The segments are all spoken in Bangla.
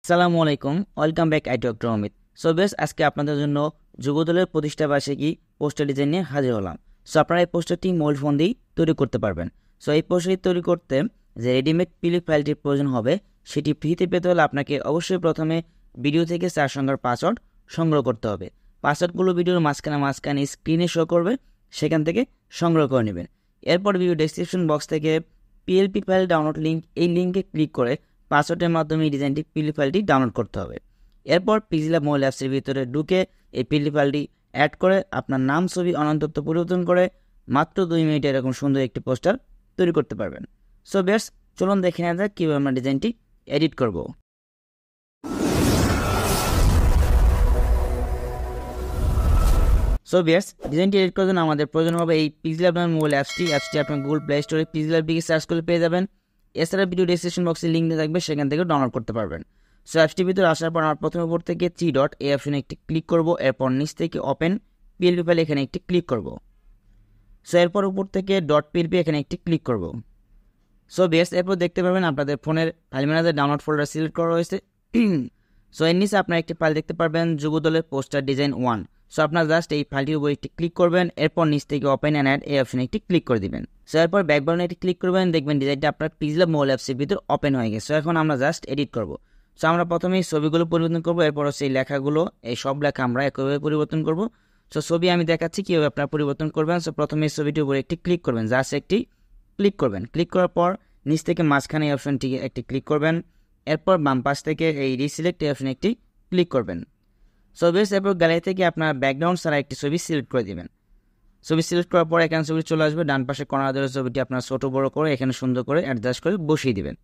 আসসালামু আলাইকুম, welcome back I doctor Amit. So বেশ, আজকে আপনাদের জন্য যুবদলের প্রতিষ্ঠা বার্ষিকী পোস্টার ডিজাইন নিয়ে হাজির হলাম। সো আপনারা এই পোস্টারটি মোল্ড ফোন দিয়েই তৈরি করতে পারবেন। সো এই পোস্টারটি তৈরি করতে যে রেডিমেড পিলিপ ফাইলটির প্রয়োজন হবে সেটি ফ্রিতে পেতে হলে আপনাকে অবশ্যই প্রথমে ভিডিও থেকে 4 সংখ্যার পাসওয়ার্ড সংগ্রহ করতে হবে। পাসওয়ার্ডগুলো ভিডিওর মাঝখানে স্ক্রিনে শো করবে, সেখান থেকে সংগ্রহ করে নেবেন। এরপর ভিডিও ডেসক্রিপশন বক্স থেকে পিএলপি ফাইল ডাউনলোড লিঙ্ক, এই লিঙ্কে ক্লিক করে পাসওয়ার্ডের মাধ্যমে এই ডিজাইনটি পিএলপি ফাইলটি ডাউনলোড করতে হবে। এরপর pixellab মোবাইল অ্যাপসের ভিতরে ঢুকে এই পিএলপি ফাইলটি অ্যাড করে আপনার নাম, ছবি, অনন্তত্ব পরিবর্তন করে মাত্র 2 মিনিটে এরকম সুন্দর একটি পোস্টার তৈরি করতে পারবেন। সো বেশ, চলুন দেখে নেওয়া যাক কীভাবে আমরা ডিজাইনটি এডিট করব। সো বেশ, ডিজাইনটি এডিট করার জন্য আমাদের প্রয়োজন হবে এই pixellab নামের মোবাইল অ্যাপসটি আপনার গুগল প্লে স্টোরে pixellab লিখে সার্চ করলে পেয়ে যাবেন। এছাড়া ভিডিও ডেসক্রিপশন বক্সে লিঙ্ক দিয়ে থাকবে, সেখান থেকে ডাউনলোড করতে পারবেন। সো অ্যাপসটির ভিতরে আসার পর আমার প্রথমে উপর থেকে 3 ডট এই অপশনে একটি ক্লিক করব। এরপর নিচ থেকে ওপেন পিএলপি ফাইল এখানে একটি ক্লিক করব। সো এরপর উপর থেকে ডট পিএলপি এখানে একটি ক্লিক করব। সো বেশ, এরপর দেখতে পাবেন আপনাদের ফোনের file manager download folder select করা হয়েছে। সো এর নিচে আপনার একটি ফাইল দেখতে পারবেন যুবদলের পোস্টার ডিজাইন 1। সো আপনার জাস্ট এই ফাইলটির উপর একটি ক্লিক করবেন। এরপর নিচ থেকে ওপেন অ্যান্ড অ্যাড এই অপশনে একটি ক্লিক করে দিবেন। সো এরপর ব্যাকগ্রাউন্ডে একটি ক্লিক করবেন, দেখবেন ডিজাইনটা আপনার pixellab মোবাইল অ্যাপসের ভিতর ওপেন হয়ে গেছে। সো এখন আমরা জাস্ট এডিট করব। সো আমরা প্রথমেই ছবিগুলো পরিবর্তন করব, এরপর সেই লেখাগুলো, এই সব লেখা আমরা একইভাবে পরিবর্তন করব। সো ছবি আমি দেখাচ্ছি কীভাবে আপনারা পরিবর্তন করবেন। সো প্রথমে এই ছবিটির উপর একটি ক্লিক করবেন, জাস্ট একটি ক্লিক করবেন। ক্লিক করার পর নিচ থেকে মাঝখানে এই অপশনটি একটি ক্লিক করবেন। এরপর বাম পাশ থেকে এই রিসিলেক্ট এই অপশনে একটি ক্লিক করবেন। সো বেশ, এরপর গ্যালারি থেকে আপনার ব্যাকগ্রাউন্ড ছাড়া একটি ছবি সিলেক্ট করে দিবেন। ছবি সিলেক্ট করার পর এখানে ছবি চলে আসবে, ডান পাশে কর্নার ধরে ছবিটি আপনার ছোট বড় করে এখানে সুন্দর করে অ্যাডজাস্ট করে বসিয়ে দিবেন।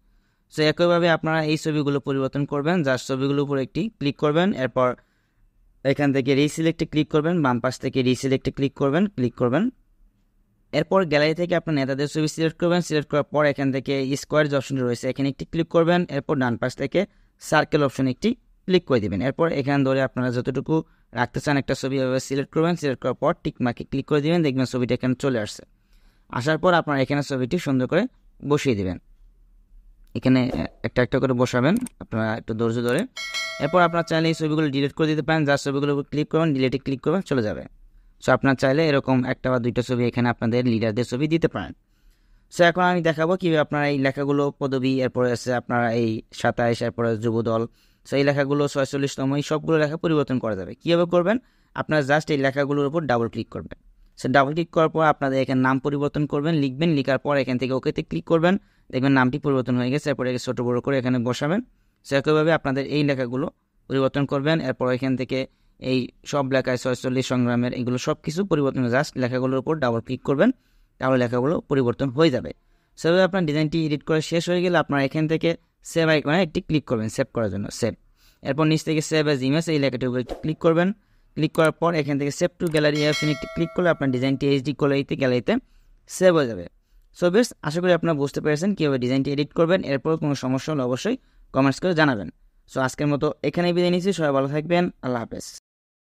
সো একইভাবে আপনারা এই ছবিগুলো পরিবর্তন করবেন, জাস্ট ছবিগুলোর উপর একটি ক্লিক করবেন। এরপর এখান থেকে রিসিলেক্টে ক্লিক করবেন, বাম পাশ থেকে রিসিলেক্টে ক্লিক করবেন। এরপর গ্যালারি থেকে আপনার নেতাদের ছবি সিলেক্ট করবেন। সিলেক্ট করার পর এখান থেকে স্কোয়ার যে অপশনটি রয়েছে এখানে একটি ক্লিক করবেন। এরপর ডান পাশ থেকে সার্কেল অপশন একটি ক্লিক করে দিবেন। এরপর এখান ধরে আপনারা যতটুকু রাখতে চান একটা ছবি এভাবে সিলেক্ট করবেন। সিলেক্ট করার পর টিক মার্কে ক্লিক করে দিবেন, দেখবেন ছবিটা এখানে চলে আসছে। আসার পর আপনারা এখানে ছবিটি সুন্দর করে বসিয়ে দিবেন। এখানে একটা একটা করে বসাবেন আপনারা একটু ধৈর্য ধরে। এরপর আপনারা চাইলে এই ছবিগুলো ডিলিট করে দিতে পারেন, যার ছবিগুলো ক্লিক করবেন, ডিলিটে ক্লিক করবেন, চলে যাবে। সো আপনারা চাইলে এরকম একটা বা দুইটা ছবি এখানে আপনাদের লিডারদের ছবি দিতে পারেন। সো এখন আমি দেখাবো কীভাবে আপনারা এই লেখাগুলো পদবী, এরপরে আছে আপনারা এই 27, এরপরে যুবদল, সো এই লেখাগুলো 46তম, এই সবগুলো লেখা পরিবর্তন করা যাবে। কীভাবে করবেন? আপনারা জাস্ট এই লেখাগুলোর উপর ডাবল ক্লিক করবেন। সো ডাবল ক্লিক করার পর আপনাদের এখানে নাম পরিবর্তন করবেন, লিখবেন। লিখার পর এখান থেকে ওকেতে ক্লিক করবেন, দেখবেন নামটি পরিবর্তন হয়ে গেছে। এরপর ছোটো বড়ো করে এখানে বসাবেন। সো একইভাবে আপনাদের এই লেখাগুলো পরিবর্তন করবেন। এরপর এখান থেকে এই সব লেখায় 46 সংগ্রামের এগুলো সব কিছু পরিবর্তন, জাস্ট লেখাগুলোর উপর ডাবল ক্লিক করবেন, তাহলে লেখাগুলো পরিবর্তন হয়ে যাবে। সেভাবে আপনার ডিজাইনটি এডিট করে শেষ হয়ে গেলে আপনারা এখান থেকে সেভ আইকনে একটি ক্লিক করবেন সেভ করার জন্য, সেভ। এরপর নিচ থেকে সেভ অ্যাজ ইমেজ এই লেখাটির উপর একটি ক্লিক করবেন। ক্লিক করার পর এখান থেকে সেভ টু গ্যালারি অপশনে একটি ক্লিক করলে আপনার ডিজাইনটি এইচডি গ্যালারিতে সেভ হয়ে যাবে। সো বেশ, আশা করি আপনারা বুঝতে পেরেছেন কীভাবে ডিজাইনটি এডিট করবেন। এরপর কোনো সমস্যা হলে অবশ্যই কমেন্টস করে জানাবেন। সো আজকের মতো এখানেই বিদায় নিচ্ছি, সবাই ভালো থাকবেন, আল্লাহ হাফেজ।